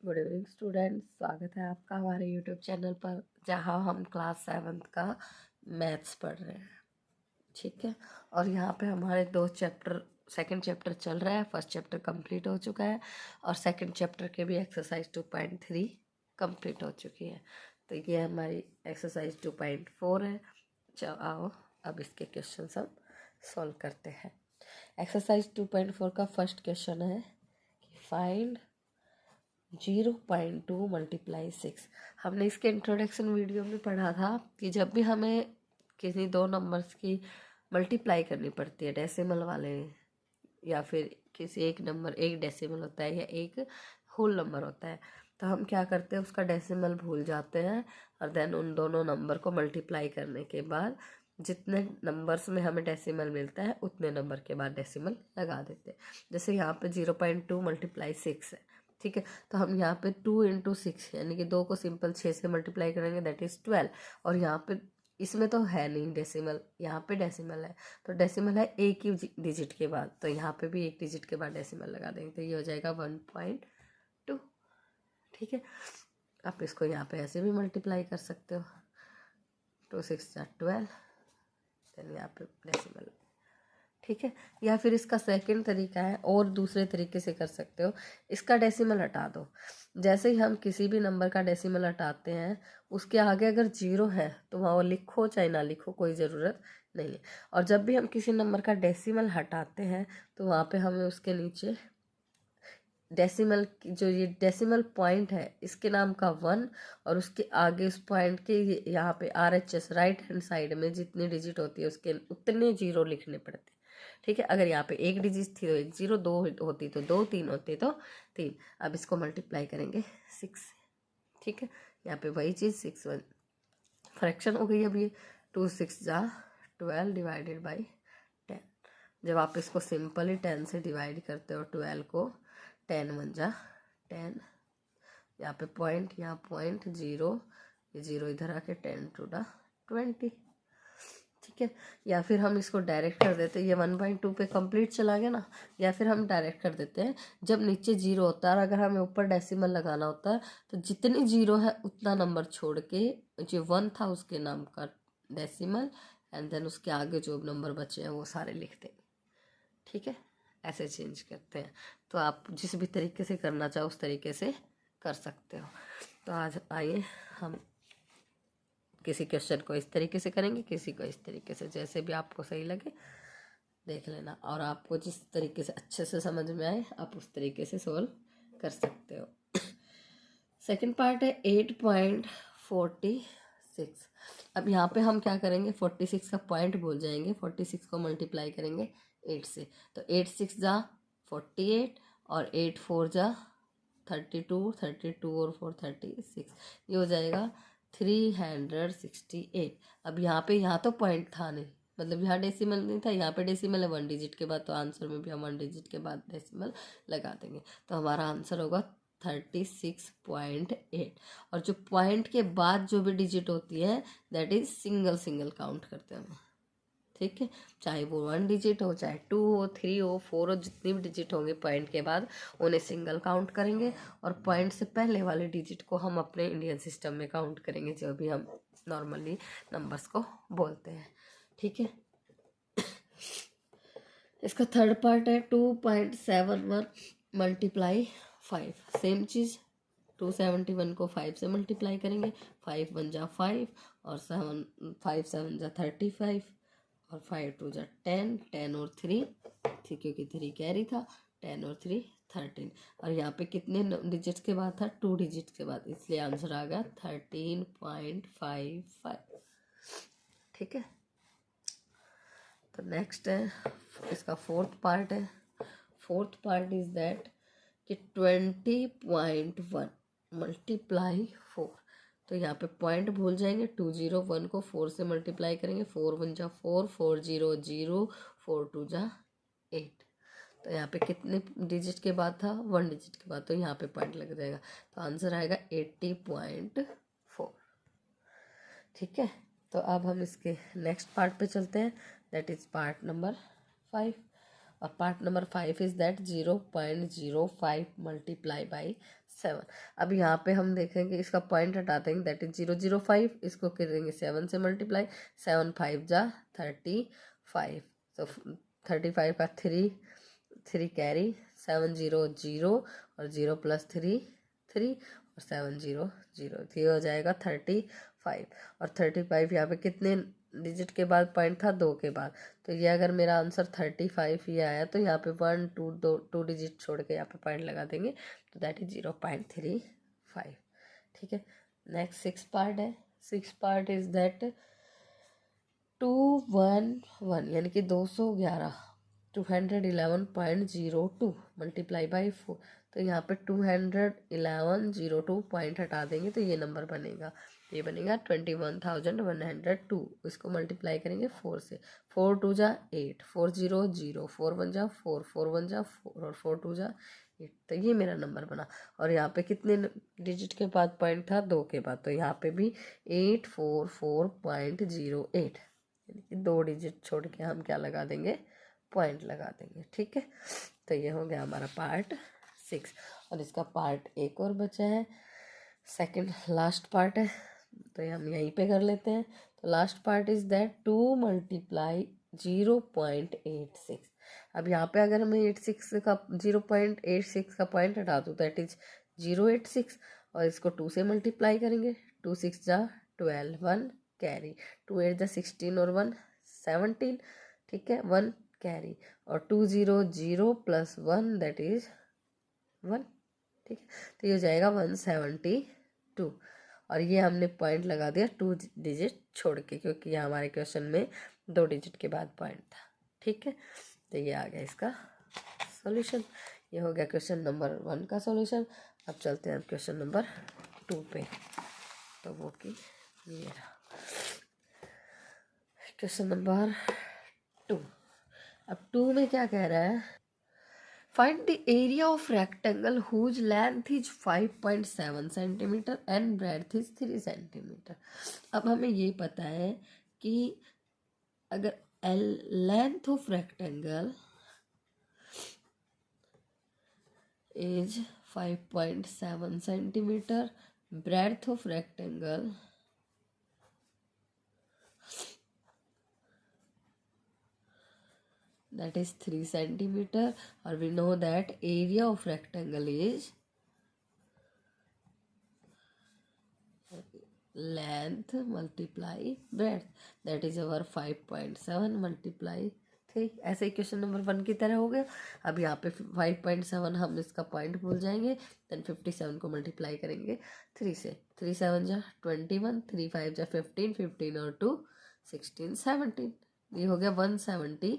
Good evening students, स्वागत है आपका हमारे यूट्यूब चैनल पर जहां हम क्लास 7th का मैथ्स पढ़ रहे हैं। ठीक है, और यहाँ पे हमारे दो चैप्टर, सेकंड चैप्टर चल रहा है। फर्स्ट चैप्टर कंप्लीट हो चुका है और सेकंड चैप्टर के भी एक्सरसाइज 2.3 कंप्लीट हो चुकी है। तो ये हमारी एक्सरसाइज 2.4 है। चलो आओ अब इसके क्वेश्चन हम सॉल्व करते हैं। एक्सरसाइज 2.4 का फर्स्ट क्वेश्चन है कि फाइंड 0.2 मल्टीप्लाई 6। हमने इसके इंट्रोडक्शन वीडियो में पढ़ा था कि जब भी हमें किसी दो नंबर्स की मल्टीप्लाई करनी पड़ती है डेसिमल वाले, या फिर किसी एक नंबर एक डेसिमल होता है या एक होल नंबर होता है, तो हम क्या करते हैं उसका डेसिमल भूल जाते हैं और देन उन दोनों नंबर को मल्टीप्लाई करने के बाद जितने नंबर्स में हमें डेसिमल मिलता है उतने नंबर के बाद डेसिमल लगा देते हैं। जैसे यहाँ पे 0.2 मल्टीप्लाई 6 है। ठीक है, तो हम यहाँ पे 2 इंटू 6 यानी कि 2 को सिंपल 6 से मल्टीप्लाई करेंगे, दैट इज़ 12। और यहाँ पे इसमें तो है नहीं डेसिमल, यहाँ पे डेसिमल है, तो डेसिमल है एक ही डिजिट के बाद, तो यहाँ पे भी एक डिजिट के बाद डेसिमल लगा देंगे, तो ये हो जाएगा 1.2। ठीक है, आप इसको यहाँ पे ऐसे भी मल्टीप्लाई कर सकते हो, 2 6 12, देन यहाँ पे डेसिमल। ठीक है, या फिर इसका सेकंड तरीका है और दूसरे तरीके से कर सकते हो। इसका डेसिमल हटा दो। जैसे ही हम किसी भी नंबर का डेसिमल हटाते हैं उसके आगे अगर 0 है तो वहाँ वो लिखो चाहे ना लिखो, कोई ज़रूरत नहीं है। और जब भी हम किसी नंबर का डेसिमल हटाते हैं तो वहाँ पे हमें उसके नीचे डेसिमल जो ये डेसिमल पॉइंट है इसके नाम का 1 और उसके आगे उस पॉइंट के यहाँ पे RHS राइट हैंड साइड में जितनी डिजिट होती है उसके उतने 0 लिखने पड़ते हैं। ठीक है, अगर यहाँ पे एक डिजिट थी तो 1 0, 2 होती तो 2, 3 होती तो 3। अब इसको मल्टीप्लाई करेंगे 6 से। ठीक है, यहाँ पे वही चीज़ 6 1 फ्रैक्शन हो गई। अब ये 2 6 जा 12 डिवाइडेड बाई 10। जब आप इसको सिंपल ही 10 से डिवाइड करते हो 12 को, 10 1 जा 10, यहाँ पे पॉइंट, यहाँ पॉइंट 0, ये 0 इधर आके 10 2 जा 20। ठीक है, या फिर हम इसको डायरेक्ट कर देते हैं, ये 1.2 पे कंप्लीट चला गया ना, या फिर हम डायरेक्ट कर देते हैं जब नीचे 0 होता है और अगर हमें ऊपर डेसिमल लगाना होता है तो जितनी 0 है उतना नंबर छोड़ के जो 1 था उसके नाम का डेसिमल एंड देन उसके आगे जो नंबर बचे हैं वो सारे लिख दें। ठीक है, ऐसे चेंज करते हैं। तो आप जिस भी तरीके से करना चाहो उस तरीके से कर सकते हो। तो आज आइए हम किसी क्वेश्चन को इस तरीके से करेंगे, किसी को इस तरीके से, जैसे भी आपको सही लगे देख लेना, और आपको जिस तरीके से अच्छे से समझ में आए आप उस तरीके से सोल्व कर सकते हो। सेकंड पार्ट है 8.46। अब यहाँ पे हम क्या करेंगे, 46 का पॉइंट भूल जाएंगे, 46 को मल्टीप्लाई करेंगे 8 से, तो 8 6 जा 48 और 8 4 जा 32, 32 और 4 36, ये हो जाएगा 368। अब यहाँ तो पॉइंट था नहीं, मतलब यहाँ डेसिमल नहीं था, यहाँ पे डेसिमल है 1 डिजिट के बाद, तो आंसर में भी हम 1 डिजिट के बाद डेसिमल लगा देंगे, तो हमारा आंसर होगा 36.8। और जो पॉइंट के बाद जो भी डिजिट होती है दैट इज सिंगल काउंट करते हैं हम। ठीक है, चाहे वो 1 डिजिट हो, चाहे 2 हो, 3 हो, 4 हो, जितनी भी डिजिट होंगे पॉइंट के बाद उन्हें सिंगल काउंट करेंगे और पॉइंट से पहले वाले डिजिट को हम अपने इंडियन सिस्टम में काउंट करेंगे, जो भी हम नॉर्मली नंबर्स को बोलते हैं। ठीक है, इसका थर्ड पार्ट है 2.71 मल्टीप्लाई 5। सेम चीज़, 271 को 5 से मल्टीप्लाई करेंगे, 5 1 जा 5 और 7 5 7 जा 35 और 5 2 जा 10, 10 और 3 थी क्योंकि 3 कैरी था, 10 और 3 13। और यहाँ पे कितने डिजिट्स के बाद था, 2 डिजिट्स के बाद, इसलिए आंसर आ गया 13.55। ठीक है, तो नेक्स्ट है इसका फोर्थ पार्ट है। फोर्थ पार्ट इज दैट कि 20.1 मल्टीप्लाई 4। तो यहाँ पे पॉइंट भूल जाएंगे, 201 को 4 से मल्टीप्लाई करेंगे, 4 1 जा 4, 4 0 0, 4 2 जा 8। तो यहाँ पे कितने डिजिट के बाद था, 1 डिजिट के बाद, तो यहाँ पे पॉइंट लग जाएगा, तो आंसर आएगा 80.4। ठीक है, तो अब हम इसके नेक्स्ट पार्ट पे चलते हैं, दैट इज पार्ट नंबर 5। और part number 5 is that 0.05 multiply by 7। अब यहाँ पे हम देखेंगे इसका पॉइंट हटा देंगे, दैट इज 005, इसको करेंगे 7 से मल्टीप्लाई, 7 5 जा 35, तो 35 का 3 कैरी, 7 0 0 और 0 प्लस 3 3 और 7 0 0, ये हो जाएगा 35। और 35 यहाँ पे कितने डिजिट के बाद पॉइंट था, 2 के बाद, तो ये अगर मेरा आंसर 35 ये आया तो यहाँ पे 1 2 2 डिजिट छोड़ के यहाँ पे पॉइंट लगा देंगे, तो दैट इज 0.35। ठीक है, नेक्स्ट 6 पार्ट है। 6 पार्ट इज दैट 211 यानी कि 211.02 मल्टीप्लाई बाई 4, तो यहाँ पे 211.02 पॉइंट हटा देंगे तो ये नंबर बनेगा, ये बनेगा 21,102। इसको मल्टीप्लाई करेंगे 4 से, 4 2 जा 8, 4 0 0, 4 1 जा 4, 4 1 जा 4 और 4 2 जा 8, तो ये मेरा नंबर बना। और यहाँ पे कितने डिजिट के बाद पॉइंट था, 2 के बाद, तो यहाँ पे भी 844.08 यानी कि 2 डिजिट छोड़ के हम क्या लगा देंगे, पॉइंट लगा देंगे। ठीक है, तो ये हो गया हमारा पार्ट 6। और इसका पार्ट एक और बचा है, सेकंड लास्ट पार्ट है, तो हम यहीं पे कर लेते हैं। तो last part is that 2 multiply 0.86। अब यहाँ पे अगर मैं 86 का 0.86 का पॉइंट हटा दूँ दैट इज 086, और इसको 2 से मल्टीप्लाई करेंगे, 2 6 जा 12, 1 कैरी, 2 8 जा 16 और 1 17, ठीक है, 1 कैरी, और 2 0 0 प्लस 1 दैट इज 1। ठीक है, तो ये हो जाएगा 172, और ये हमने पॉइंट लगा दिया 2 डिजिट छोड़ के, क्योंकि ये हमारे क्वेश्चन में 2 डिजिट के बाद पॉइंट था। ठीक है, तो ये आ गया इसका सॉल्यूशन। ये हो गया क्वेश्चन नंबर 1 का सॉल्यूशन। अब चलते हैं क्वेश्चन नंबर 2 पे, तो वो कि ये रहा क्वेश्चन नंबर 2। अब 2 में क्या कह रहा है, find the area of rectangle whose length is 5.7 centimeter and breadth is 3 centimeter. अब हमें ये पता है कि अगर length of rectangle is 5.7 centimeter, breadth of rectangle that is 3 centimeter, or we know that area of rectangle is length multiply breadth, that is our 5.7 multiply 3। ऐसे ही question number 1 की तरह हो गया। अब यहाँ पे 5.7 हम इसका पॉइंट भूल जाएंगे, देन 57 को मल्टीप्लाई करेंगे 3 से, 3 7 जा 21, 3 5 जा 15, 15 और 2 16 17, ये हो गया 171।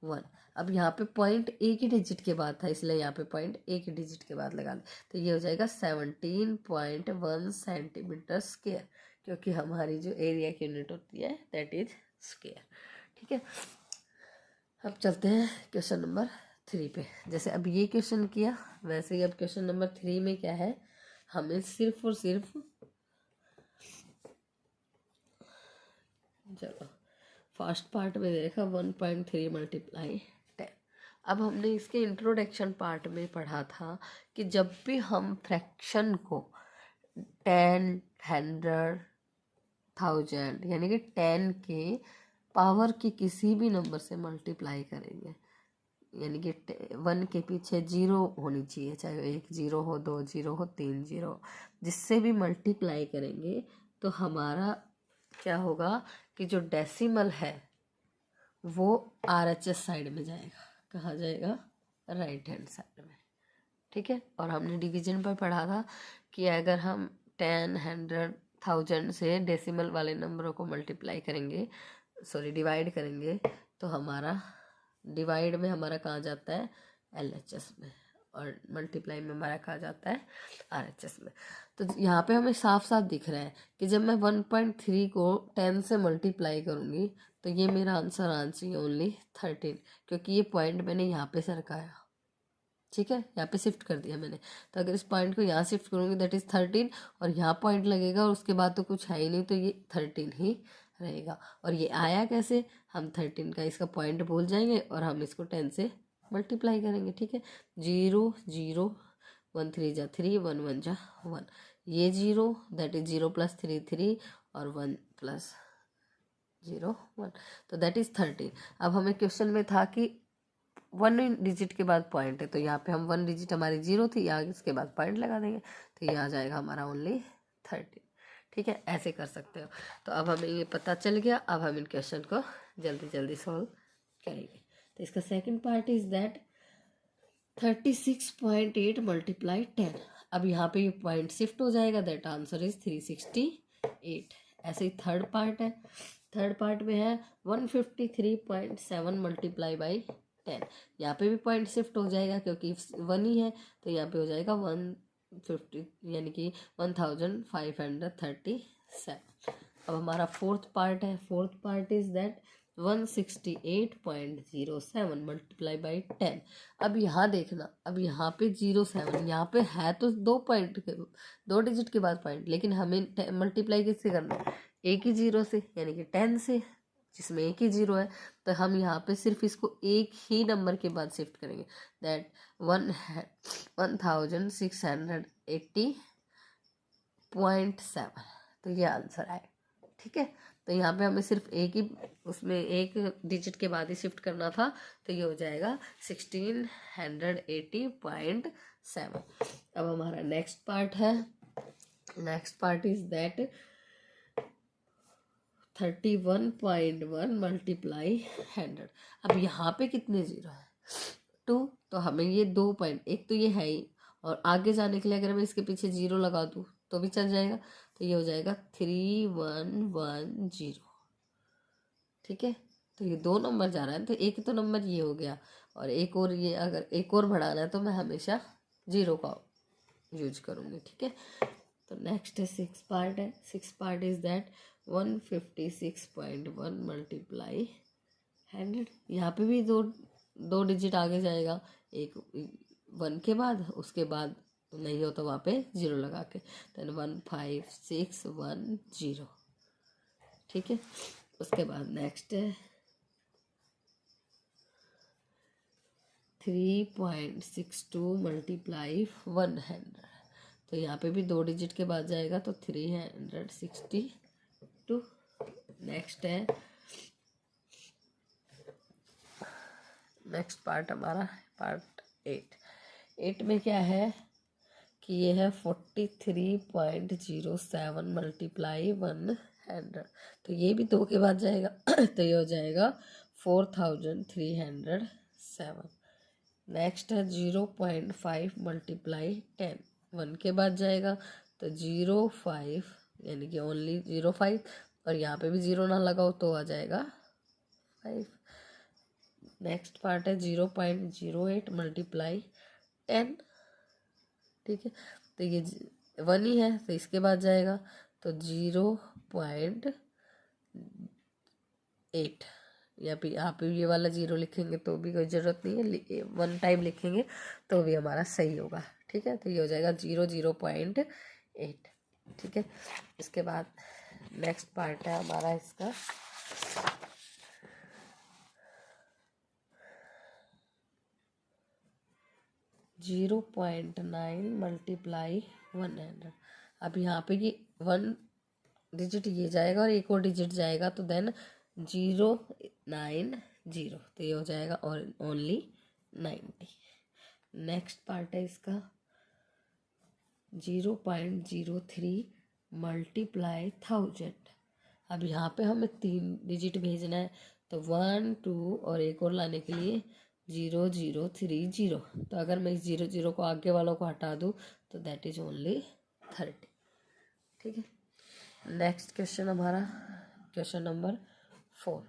अब यहाँ पे पॉइंट एक ही डिजिट के बाद था, इसलिए यहाँ पे पॉइंट एक ही डिजिट के बाद लगा दें, तो ये हो जाएगा 17.1 सेंटीमीटर स्क्वायर, क्योंकि हमारी जो एरिया की यूनिट होती है दैट इज स्क्वायर। ठीक है, अब चलते हैं क्वेश्चन नंबर 3 पे। जैसे अब ये क्वेश्चन किया वैसे ही अब क्वेश्चन नंबर 3 में क्या है, हमें सिर्फ और सिर्फ, चलो फर्स्ट पार्ट में देखा 1.3 मल्टीप्लाई 10। अब हमने इसके इंट्रोडक्शन पार्ट में पढ़ा था कि जब भी हम फ्रैक्शन को 10 100 1000 यानी कि 10 के पावर की किसी भी नंबर से मल्टीप्लाई करेंगे, यानी कि 1 के पीछे 0 होनी चाहिए, चाहे 1 0 हो, 2 0 हो, 3 0 हो, जिससे भी मल्टीप्लाई करेंगे तो हमारा क्या होगा कि जो डेसिमल है वो RHS साइड में जाएगा, कहाँ जाएगा, राइट हैंड साइड में। ठीक है, और हमने डिवीजन पर पढ़ा था कि अगर हम 10 100 1000 से डेसिमल वाले नंबरों को मल्टीप्लाई करेंगे, सॉरी डिवाइड करेंगे, तो हमारा डिवाइड में हमारा कहाँ जाता है, LHS में, और मल्टीप्लाई में हमारा कहाँ जाता है, RHS में। तो यहाँ पे हमें साफ साफ दिख रहा है कि जब मैं 1.3 को 10 से मल्टीप्लाई करूँगी तो ये मेरा आंसर आना चाहिए ओनली 13, क्योंकि ये पॉइंट मैंने यहाँ पे सरकाया। ठीक है, यहाँ पे शिफ्ट कर दिया मैंने, तो अगर इस पॉइंट को यहाँ शिफ्ट करूँगी दैट इज़ 13, और यहाँ पॉइंट लगेगा और उसके बाद तो कुछ है ही नहीं, तो ये 13 ही रहेगा। और ये आया कैसे, हम 13 का इसका पॉइंट भूल जाएंगे और हम इसको 10 से मल्टीप्लाई करेंगे। ठीक है, 0 0 1 3 जा 3, 1 1 जा 1, ये 0, दैट इज 0 + 3 3, और 1 + 0 1, तो दैट इज 13। अब हमें क्वेश्चन में था कि 1 डिजिट के बाद पॉइंट है, तो यहाँ पे हम 1 डिजिट हमारी 0 थी, यहाँ इसके बाद पॉइंट लगा देंगे, तो ये आ जाएगा हमारा ओनली 13। ठीक है, ऐसे कर सकते हो। तो अब हमें ये पता चल गया, अब हम इन क्वेश्चन को जल्दी जल्दी सॉल्व करेंगे। तो इसका सेकंड पार्ट इज दैट 36.8 × 10। अब यहाँ पे ये पॉइंट शिफ्ट हो जाएगा, दैट आंसर इज 368। ऐसे ही थर्ड पार्ट है, थर्ड पार्ट में है 153.7 × 10। यहाँ पे भी पॉइंट शिफ्ट हो जाएगा क्योंकि 1 ही है, तो यहाँ पे हो जाएगा 150, यानी कि 1537। अब हमारा फोर्थ पार्ट है, फोर्थ पार्ट इज दैट 168.07 × 10। अब यहाँ देखना, अब यहाँ पे 07, यहाँ पे है तो 2 डिजिट के बाद पॉइंट, लेकिन हमें मल्टीप्लाई किससे करना है, एक ही 0 से, यानी कि 10 से, जिसमें एक ही 0 है, तो हम यहाँ पे सिर्फ इसको एक ही नंबर के बाद शिफ्ट करेंगे, दैट 1680.7, तो ये आंसर आए। ठीक है, तो यहाँ पे हमें सिर्फ एक ही, उसमें एक डिजिट के बाद ही शिफ्ट करना था, तो ये हो जाएगा 1680.7। अब हमारा नेक्स्ट पार्ट है, नेक्स्ट पार्ट इज दैट 31.1 × 100। अब यहाँ पे कितने 0 है, 2, तो हमें ये 2 पॉइंट, एक तो ये है ही, और आगे जाने के लिए अगर मैं इसके पीछे 0 लगा दूँ तो भी चल जाएगा, तो ये हो जाएगा 3110। ठीक है, तो ये 2 नंबर जा रहा है, तो एक तो नंबर ये हो गया, और एक और ये, अगर एक और बढ़ाना है तो मैं हमेशा 0 का यूज करूँगी। ठीक है, तो नेक्स्ट है 6 पार्ट है, 6 पार्ट इज दैट 156.1 × 100। यहाँ पे भी दो डिजिट आगे जाएगा, एक 1 के बाद, उसके बाद नहीं हो तो वहाँ पे 0 लगा के, देन 15610। ठीक है, उसके बाद नेक्स्ट है 3.62 × 100। तो यहाँ पे भी 2 डिजिट के बाद जाएगा, तो 362। नेक्स्ट है, नेक्स्ट पार्ट हमारा पार्ट 8 में क्या है कि ये है 43.07 × 100। तो ये भी 2 के बाद जाएगा, तो ये हो जाएगा 4307। नेक्स्ट है 0.5 × 10, 1 के बाद जाएगा, तो 05, यानी कि ओनली 05, और यहाँ पे भी 0 ना लगाओ तो आ जाएगा 5। नेक्स्ट पार्ट है 0.08 × 10। ठीक है, तो ये 1 ही है, तो इसके बाद जाएगा, तो 0.8, या फिर आप ये वाला 0 लिखेंगे तो भी कोई ज़रूरत नहीं है, 1 टाइम लिखेंगे तो भी हमारा सही होगा। ठीक है, तो ये हो जाएगा 0.8। ठीक है, इसके बाद नेक्स्ट पार्ट है हमारा इसका 0.9 × 100। अब यहाँ पे ये 1 डिजिट ये जाएगा और एक और डिजिट जाएगा, तो देन 090, तो ये हो जाएगा और ओनली 90। नेक्स्ट पार्ट है इसका 0.03 × 1000। अब यहाँ पे हमें 3 डिजिट भेजना है, तो 1 2 और एक और लाने के लिए 0030। तो अगर मैं इस 00 को आगे वालों को हटा दूँ तो दैट इज ओनली 30। ठीक है, नेक्स्ट क्वेश्चन हमारा क्वेश्चन नंबर 4।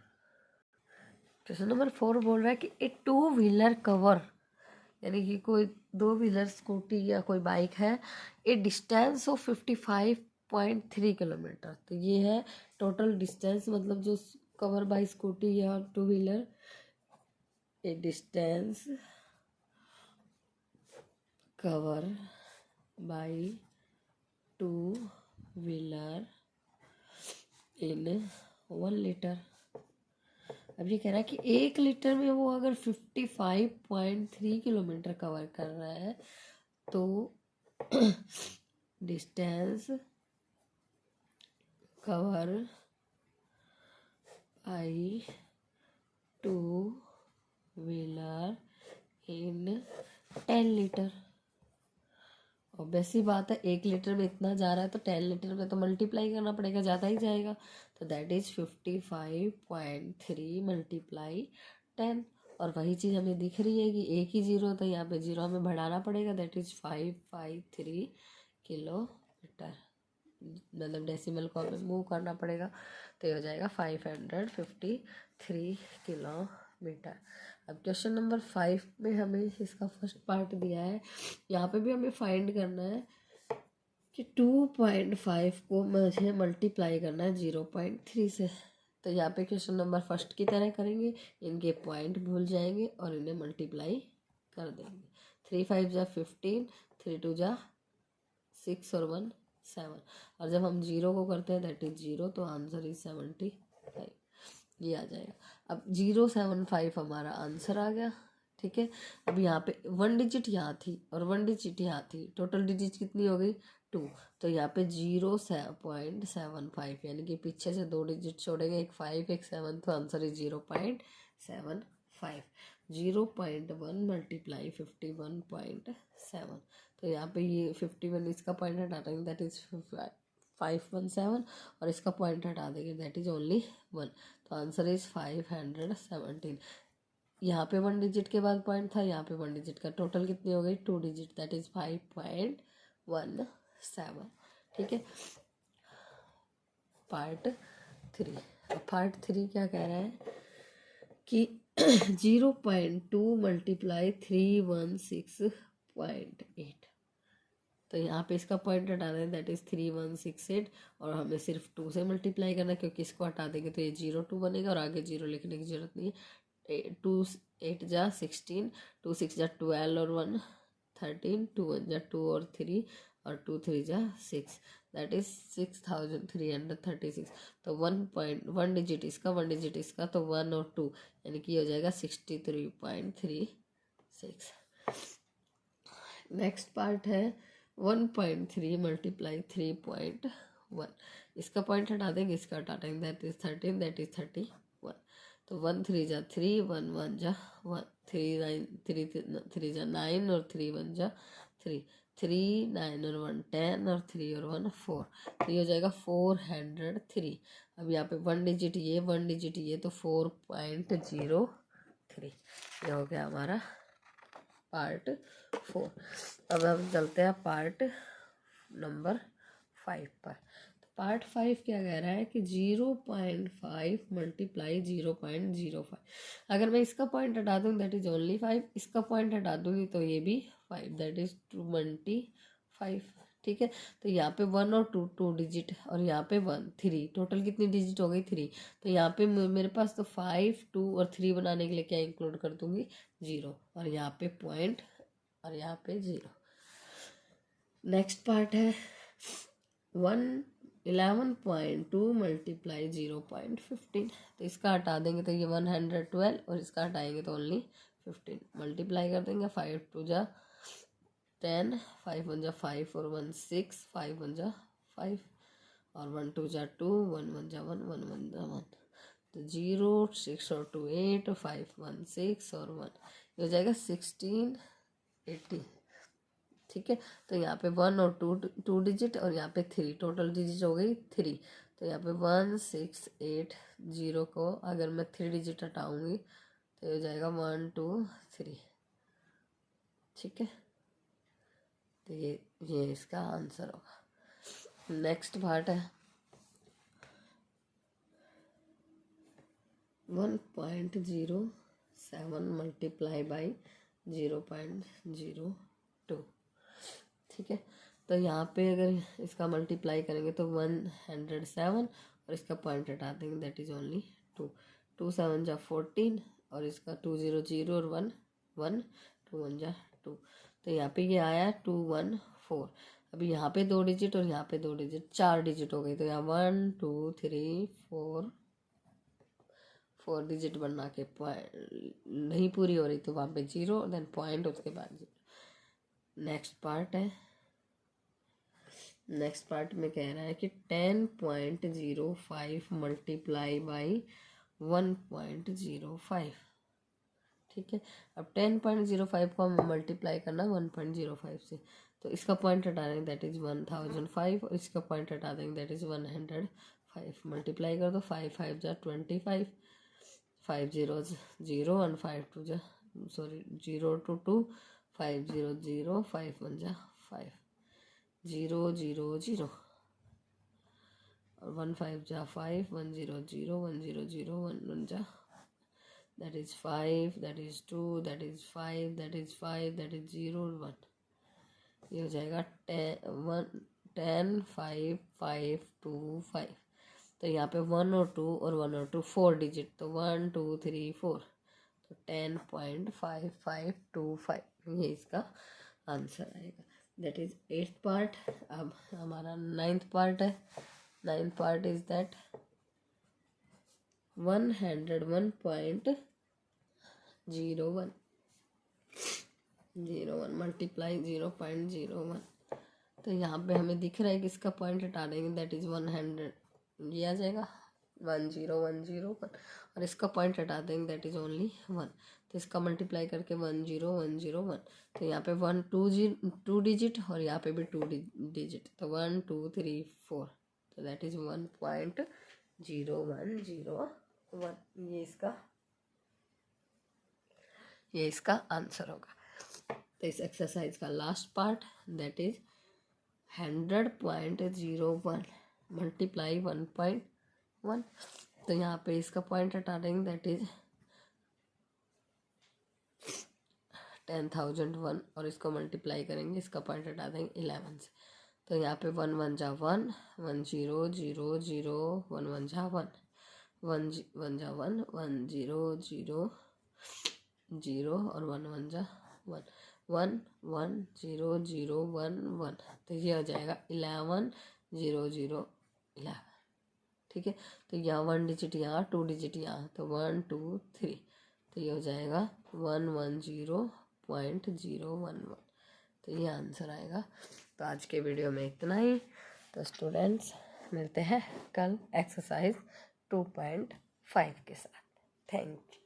क्वेश्चन नंबर 4 बोल रहा है कि ए 2 व्हीलर कवर, यानी कि कोई 2 व्हीलर स्कूटी या कोई बाइक है, ए डिस्टेंस ऑफ 55.3 किलोमीटर। तो ये है टोटल डिस्टेंस, मतलब जो कवर बाई स्कूटी या 2 wheeler, A distance cover by 2 wheeler in 1 litre. अब ये कह रहा है कि 1 लीटर में वो अगर 55.3 किलोमीटर कवर कर रहा है, तो distance cover I two wheeler in 10 litre. Obviously बात है, 1 लीटर में इतना जा रहा है तो 10 लीटर में तो मल्टीप्लाई करना पड़ेगा, ज़्यादा ही जाएगा। तो दैट इज़ 55.3 मल्टीप्लाई 10। और वही चीज़ हमें दिख रही है कि एक ही जीरो, तो यहाँ पे जीरो हमें बढ़ाना पड़ेगा। दैट इज़ 553 किलोमीटर, मतलब डेसिमल को हमें मूव करना पड़ेगा। तो ये हो जाएगा 553 किलोमीटर। अब क्वेश्चन नंबर 5 में हमें इसका फर्स्ट पार्ट दिया है। यहाँ पे भी हमें फाइंड करना है कि 2.5 को मुझे मल्टीप्लाई करना है 0.3 से। तो यहाँ पे क्वेश्चन नंबर फर्स्ट की तरह करेंगे, इनके पॉइंट भूल जाएंगे और इन्हें मल्टीप्लाई कर देंगे। 3 5 जा 15, 3 2 जा 6 और 1 7। और जब हम जीरो को करते हैं दैट इज जीरो, तो आंसर इज 75, ये आ जाएगा। अब 075 हमारा आंसर आ गया। ठीक है, अब यहाँ पे 1 डिजिट यहाँ थी और 1 डिजिट यहाँ थी, टोटल डिजिट कितनी हो गई 2। तो यहाँ पे 0.75, यानी कि पीछे से 2 डिजिट छोड़ेंगे, एक 5 एक 7, तो आंसर इज 0.75। 0.1 मल्टीप्लाई 51.7। तो यहाँ पे ये 51 इसका पॉइंट हटा देंगे, दैट इज 517, और इसका पॉइंट हटा देंगे दैट इज ओनली 1। तो आंसर इज 517। यहाँ पे 1 डिजिट के बाद पॉइंट था, यहाँ पे 1 डिजिट का टोटल कितनी हो गई 2 डिजिट, दैट इज 5.17। ठीक है, पार्ट 3। पार्ट 3 क्या कह रहा है कि 0.2 मल्टीप्लाई 316.8। तो यहाँ पे इसका पॉइंट हटा दें, दैट इज 3168, और हमें सिर्फ 2 से मल्टीप्लाई करना है, क्योंकि इसको हटा देंगे तो ये 02 बनेगा और आगे 0 लिखने की जरूरत नहीं है। 2 8 जा 16, 2 6 जा 12 और 1 13, 2 1 जा 2 और 3, और 2 3 जा 6, दैट इज 6336। तो 1 डिजिट इसका 1 डिजिट इसका, तो 1 और 2 यानी कि हो जाएगा 63.36। नेक्स्ट पार्ट है 1.3 मल्टीप्लाई 3.1। इसका पॉइंट हटा देंगे, इसका हटा देंगे, दैट इज 13, दैट इज 31। तो 1 3 जा 3, 1 1 जा 1, 3 9 3 3 जा 9 और 3 1 जा 3, 3 9 और 1 10 और 3 और 1 4। तो ये हो जाएगा 403। अब यहाँ पे 1 डिजिट ये 1 डिजिट ये, तो 4.03। ये हो गया हमारा पार्ट 4। अब हम चलते हैं पार्ट नंबर 5 पर। तो पार्ट 5 क्या कह रहा है कि 0.5 मल्टीप्लाई 0.05। अगर मैं इसका पॉइंट हटा दूँ दैट इज ओनली 5, इसका पॉइंट हटा दूँगी तो ये भी 5, दैट इज 25। ठीक है, तो यहाँ पे 1 और 2 डिजिट, और यहाँ पे 1 3, टोटल कितनी डिजिट हो गई 3। तो यहाँ पे मेरे पास तो 5 2 और 3 बनाने के लिए क्या इंक्लूड कर दूँगी 0, और यहाँ पे पॉइंट और यहाँ पे 0। नेक्स्ट पार्ट है 11.2 मल्टीप्लाई 0.15। तो इसका हटा देंगे तो ये 112, और इसका हटाएंगे तो ओनली 15। मल्टीप्लाई कर देंगे, 5 2 जा 10, 5 1 जा 5 और 1 6, 5 1 जा 5 और 1 2 जा 2, 1 1 जा 1, 1 1 जा 1। तो 0 6 और 2 8, 5 1 6 और 1, ये हो जाएगा 1680। ठीक है, तो यहाँ पे 1 और 2 डिजिट, और यहाँ पे 3, टोटल डिजिट हो गई 3। तो यहाँ पे 1680 को अगर मैं 3 डिजिट हटाऊंगी तो ये हो जाएगा 1 2 3। ठीक है, तो ये इसका आंसर होगा। नेक्स्ट पार्ट है 1.07 मल्टीप्लाई बाई 0.02। ठीक है, तो यहाँ पे अगर इसका मल्टीप्लाई करेंगे तो 107, और इसका पॉइंट हटा देंगे दैट इज ओनली 2। 2 7 जा 14, और इसका 2 0 0 और 1 1, 2 1 जा 2। तो यहाँ पे ये आया 2 1 4। अभी यहाँ पे 2 डिजिट और यहाँ पे 2 डिजिट, 4 डिजिट हो गई। तो यहाँ 1 2 3 4 डिजिट बना के नहीं पूरी हो रही, तो वहाँ पे 0, देन पॉइंट, उसके बाद 0। नेक्स्ट पार्ट है। नेक्स्ट पार्ट में कह रहा है कि 10.05 मल्टीप्लाई बाई 1.05। ठीक है, अब 10.05 को हमें मल्टीप्लाई करना 1.05 से, तो इसका पॉइंट हटा देंगे दैट इज 1005 और इसका पॉइंट हटा देंगे दैट इज 105। मल्टीप्लाई कर दो, 5 5 जा 25, 5 0 0 और 5 2 जा 0 to 2, 5 0 0, 5 1 जा 5, 0 0 0 और 1 5 जा 5, 1 0 0, 1 0 0, 1 1 जा, that is 5, that is 2, that is 5, that is 5, that is 0 1। ये हो जाएगा 10 5 5 2 5। तो यहाँ पे 1 और 2 और 1 और 2 4 डिजिट, तो 1 2 3 4, तो 10.5525 ये इसका आंसर आएगा। That is 8th part. अब हमारा 9th पार्ट है। 9th part is that 101.01 multiply 0.01। तो यहाँ पे हमें दिख रहा है कि इसका पॉइंट हटा देंगे दैट इज 100, ये आ जाएगा 10101 और इसका पॉइंट हटा देंगे दैट इज ओनली 1। तो इसका मल्टीप्लाई करके 10101। तो यहाँ पे 1 2 डिजिट और यहाँ पे भी 2 डिजिट, तो 1 2 3 4, तो दैट इज 1.0101। ये इसका आंसर होगा। तो इस एक्सरसाइज का last part that is 100.01 multiply 1.1। तो यहाँ पे इसका पॉइंट हटा देंगे दैट इज 10,001 और इसको मल्टीप्लाई करेंगे, इसका पॉइंट हटा देंगे 11 से। तो यहाँ पे 1 1 जा 1, 1 0 0 0, 1 1 जा 1, 1 1 जा 1, 1 0 0 0 और 1 1 जा 1, 1 1 0 0 1 1। तो ये हो जाएगा 11 0 0 11। ठीक है, तो यहाँ 1 डिजिट यहाँ, 2 डिजिट यहाँ, तो 1 2 3, तो ये हो जाएगा 110.011। तो ये आंसर आएगा। तो आज के वीडियो में इतना ही। तो स्टूडेंट्स मिलते हैं कल एक्सरसाइज 2.5 के साथ। Thank you.